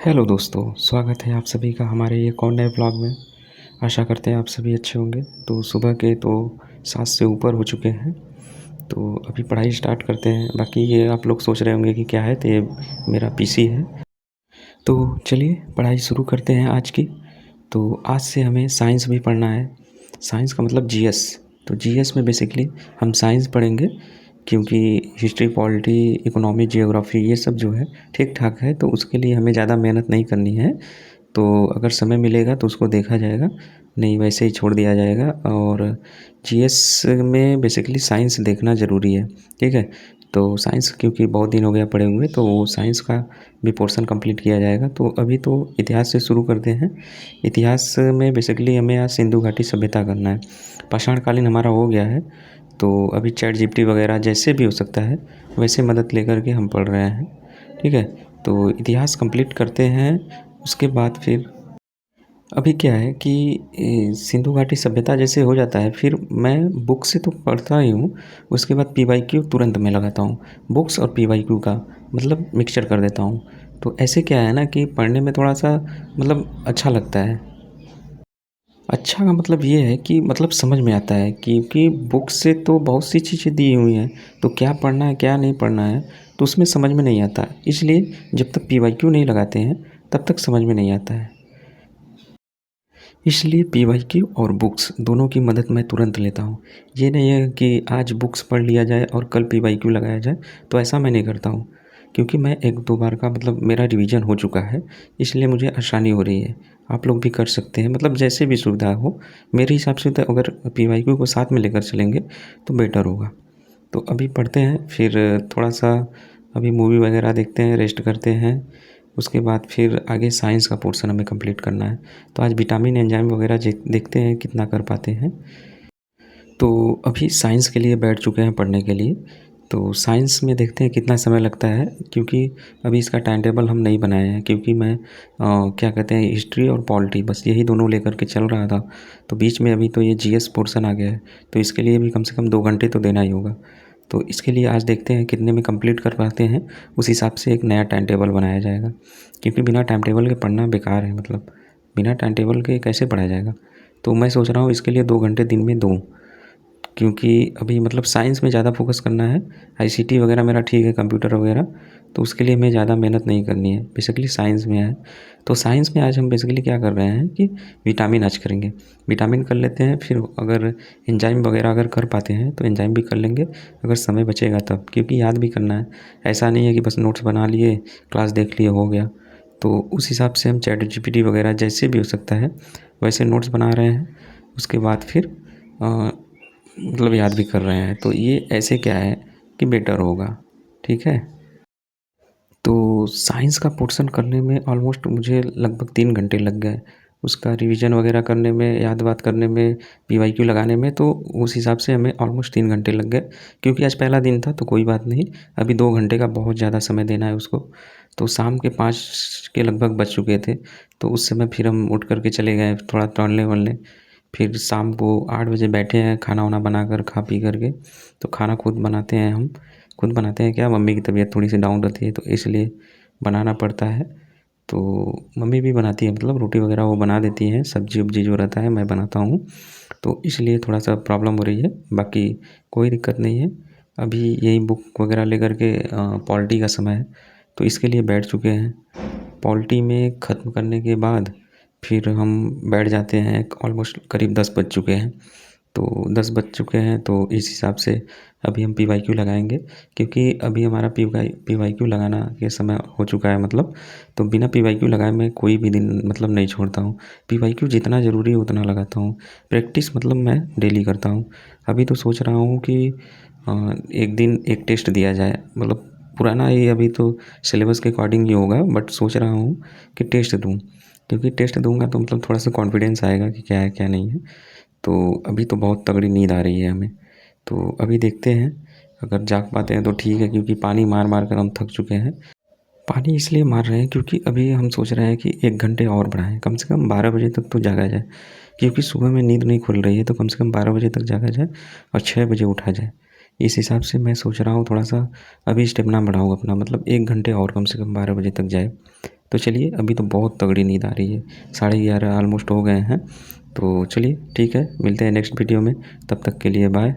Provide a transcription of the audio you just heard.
Hello दोस्तों, स्वागत है आप सभी का हमारे एक और नए व्लॉग में। आशा करते हैं आप सभी अच्छे होंगे। तो सुबह के तो 7 से ऊपर हो चुके हैं, तो अभी पढ़ाई स्टार्ट करते हैं। बाकी ये आप लोग सोच रहे होंगे कि क्या है, तो ये मेरा पीसी है। तो चलिए पढ़ाई शुरू करते हैं आज की। तो आज से हमें साइंस भी पढ़ना है। साइंस का मतलब जीएस। तो जीएस में बेसिकली हम साइंस पढ़ेंगे, क्योंकि हिस्ट्री, पॉलिटी, इकोनॉमी, जियोग्राफी ये सब जो है ठीक ठाक है, तो उसके लिए हमें ज़्यादा मेहनत नहीं करनी है। तो अगर समय मिलेगा तो उसको देखा जाएगा, नहीं वैसे ही छोड़ दिया जाएगा। और जीएस में बेसिकली साइंस देखना ज़रूरी है, ठीक है। तो साइंस क्योंकि बहुत दिन हो गया पढ़े हुए, तो वो साइंस का भी पोर्शन कंप्लीट किया जाएगा। तो अभी तो इतिहास से शुरू करते हैं। इतिहास में बेसिकली हमें आज सिंधु घाटी सभ्यता करना है। पाषाणकालीन हमारा हो गया है, तो अभी चैट जीपीटी वगैरह जैसे भी हो सकता है वैसे मदद लेकर के हम पढ़ रहे हैं, ठीक है। तो इतिहास कंप्लीट करते हैं। उसके बाद फिर अभी क्या है कि सिंधु घाटी सभ्यता जैसे हो जाता है, फिर मैं बुक से तो पढ़ता ही हूँ। उसके बाद पीवाईक्यू तुरंत मैं लगाता हूँ। बुक्स और पीवाईक्यू का मतलब मिक्सचर कर देता हूँ। तो ऐसे क्या है ना कि पढ़ने में थोड़ा सा मतलब अच्छा लगता है। अच्छा का मतलब ये है कि मतलब समझ में आता है, क्योंकि बुक से तो बहुत सी चीज़ें दी हुई हैं, तो क्या पढ़ना है क्या नहीं पढ़ना है तो उसमें समझ में नहीं आता। इसलिए जब तक पीवाईक्यू नहीं लगाते हैं तब तक समझ में नहीं आता है। इसलिए पीवाईक्यू और बुक्स दोनों की मदद मैं तुरंत लेता हूँ। ये नहीं है कि आज बुक्स पढ़ लिया जाए और कल पीवाईक्यू लगाया जाए, तो ऐसा मैं नहीं करता हूँ। क्योंकि मैं 1-2 बार का मतलब मेरा रिवीजन हो चुका है, इसलिए मुझे आसानी हो रही है। आप लोग भी कर सकते हैं, मतलब जैसे भी सुविधा हो। मेरे हिसाब से तो अगर पीवाईक्यू को साथ में लेकर चलेंगे तो बेटर होगा। तो अभी पढ़ते हैं, फिर थोड़ा-सा अभी मूवी वगैरह देखते हैं, रेस्ट करते हैं। उसके बाद फिर आगे साइंस का पोर्शन हमें कंप्लीट करना है। तो आज विटामिन, एंजाइम वगैरह देखते हैं कितना कर पाते हैं। तो अभी साइंस के लिए बैठ चुके हैं पढ़ने के लिए। तो साइंस में देखते हैं कितना समय लगता है, क्योंकि अभी इसका टाइम टेबल हम नहीं बनाए हैं। क्योंकि मैं क्या कहते हैं, हिस्ट्री और पॉलिटी बस यही दोनों लेकर के चल रहा था। तो बीच में अभी तो ये जीएस पोर्शन आ गया है, तो इसके लिए भी कम से कम 2 घंटे तो देना ही होगा। तो इसके लिए आज देखते हैं कितने में कंप्लीट कर पाते हैं, उस हिसाब से एक नया टाइम टेबल बनाया जाएगा। क्योंकि बिना टाइम टेबल के पढ़ना बेकार है, मतलब बिना टाइम टेबल के कैसे पढ़ा जाएगा। तो मैं सोच रहा हूँ इसके लिए 2 घंटे दिन में दूँ, क्योंकि अभी मतलब साइंस में ज़्यादा फोकस करना है। आईसीटी वगैरह मेरा ठीक है, कंप्यूटर वगैरह, तो उसके लिए हमें ज़्यादा मेहनत नहीं करनी है। बेसिकली साइंस में है, तो साइंस में आज हम बेसिकली क्या कर रहे हैं कि विटामिन आज करेंगे। विटामिन कर लेते हैं, फिर अगर एंजाइम वगैरह अगर कर पाते हैं तो एंजाइम भी कर लेंगे, अगर समय बचेगा तब। क्योंकि याद भी करना है, ऐसा नहीं है कि बस नोट्स बना लिए, क्लास देख लिए, हो गया। तो उस हिसाब से हम चैट जीपीटी वगैरह जैसे भी हो सकता है वैसे नोट्स बना रहे हैं। उसके बाद फिर मतलब याद भी कर रहे हैं। तो ये ऐसे क्या है कि बेटर होगा, ठीक है। तो साइंस का पोर्शन करने में ऑलमोस्ट मुझे लगभग 3 घंटे लग गए। उसका रिवीजन वगैरह करने में, याद बात करने में, पीवाईक्यू लगाने में, तो उस हिसाब से हमें ऑलमोस्ट 3 घंटे लग गए। क्योंकि आज पहला दिन था तो कोई बात नहीं, अभी 2 घंटे का बहुत ज़्यादा समय देना है उसको। तो शाम के 5 के लगभग बज चुके थे, तो उस समय फिर हम उठ कर के चले गए थोड़ा टहलने-वहलने। फिर शाम को 8 बजे बैठे हैं खाना वाना बनाकर, खा पी करके। तो खाना खुद बनाते हैं हम। खुद बनाते हैं क्या, मम्मी की तबीयत थोड़ी सी डाउन रहती है तो इसलिए बनाना पड़ता है। तो मम्मी भी बनाती है, मतलब रोटी वगैरह वो बना देती हैं, सब्जी वब्जी जो रहता है मैं बनाता हूँ। तो इसलिए थोड़ा सा प्रॉब्लम हो रही है, बाकी कोई दिक्कत नहीं है। अभी यही बुक वगैरह लेकर के पॉलिटी का समय है, तो इसके लिए बैठ चुके हैं। पॉलिटी में ख़त्म करने के बाद फिर हम बैठ जाते हैं। ऑलमोस्ट करीब 10 बज चुके हैं। तो 10 बज चुके हैं, तो इस हिसाब से अभी हम पीवाईक्यू लगाएंगे। क्योंकि अभी हमारा पीवाईक्यू लगाना के समय हो चुका है, मतलब तो बिना पीवाईक्यू लगाए मैं कोई भी दिन मतलब नहीं छोड़ता हूँ। पीवाईक्यू जितना ज़रूरी है उतना लगाता हूँ। प्रैक्टिस मतलब मैं डेली करता हूँ। अभी तो सोच रहा हूँ कि एक दिन एक टेस्ट दिया जाए, मतलब पुराना ही अभी तो सिलेबस के अकॉर्डिंग ही होगा, बट सोच रहा हूँ कि टेस्ट दूँ। क्योंकि टेस्ट दूँगा तो मतलब थोड़ा सा कॉन्फिडेंस आएगा कि क्या है क्या नहीं है। तो अभी तो बहुत तगड़ी नींद आ रही है हमें। तो अभी देखते हैं, अगर जाग पाते हैं तो ठीक है, क्योंकि पानी मार मार कर हम थक चुके हैं। पानी इसलिए मार रहे हैं क्योंकि अभी हम सोच रहे हैं कि 1 घंटे और बढ़ाएँ, कम से कम 12 बजे तक तो जागा जाए। क्योंकि सुबह में नींद नहीं खुल रही है, तो कम से कम 12 बजे तक जागा जाए और 6 बजे उठा जाए। इस हिसाब से मैं सोच रहा हूँ थोड़ा-सा अभी स्टेमिना बढ़ाऊँ अपना, मतलब 1 घंटे और कम से कम 12 बजे तक जाए। तो चलिए अभी तो बहुत तगड़ी नींद आ रही है, 11:30 ऑलमोस्ट हो गए हैं। तो चलिए ठीक है, मिलते हैं नेक्स्ट वीडियो में, तब तक के लिए बाय।